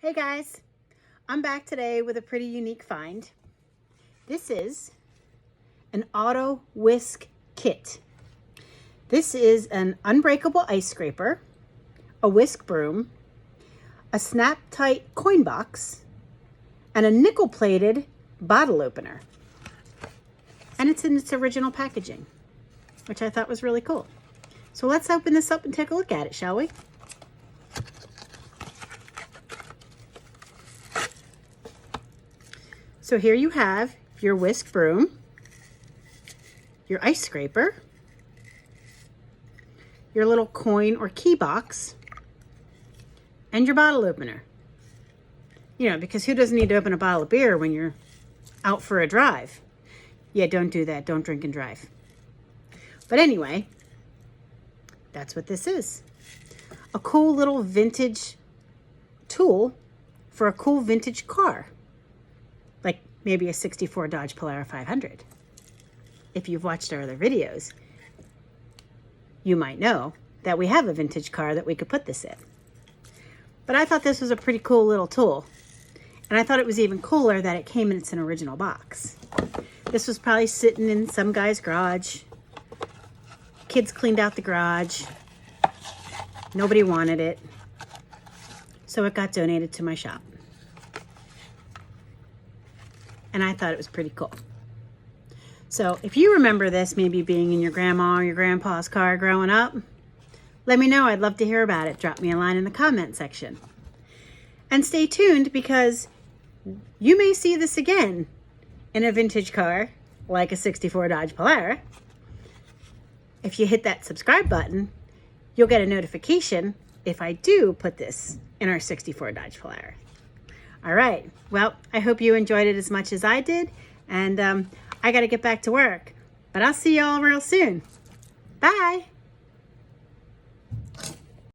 Hey guys, I'm back today with a pretty unique find. This is an auto whisk kit. This is an unbreakable ice scraper, a whisk broom, a snap tight coin box, and a nickel plated bottle opener. And it's in its original packaging, which I thought was really cool. So let's open this up and take a look at it, shall we? So here you have your whisk broom, your ice scraper, your little coin or key box, and your bottle opener. You know, because who doesn't need to open a bottle of beer when you're out for a drive? Yeah, don't do that. Don't drink and drive. But anyway, that's what this is. A cool little vintage tool for a cool vintage car. Like maybe a 64 Dodge Polara 500. If you've watched our other videos, you might know that we have a vintage car that we could put this in. But I thought this was a pretty cool little tool. And I thought it was even cooler that it came in its an original box. This was probably sitting in some guy's garage. Kids cleaned out the garage. Nobody wanted it. So it got donated to my shop. And I thought it was pretty cool. So if you remember this maybe being in your grandma or your grandpa's car growing up, let me know. I'd love to hear about it. Drop me a line in the comment section. And stay tuned because you may see this again in a vintage car like a 64 Dodge Polara. If you hit that subscribe button, you'll get a notification if I do put this in our 64 Dodge Polara. All right, well, I hope you enjoyed it as much as I did, and I got to get back to work, but I'll see you all real soon. Bye.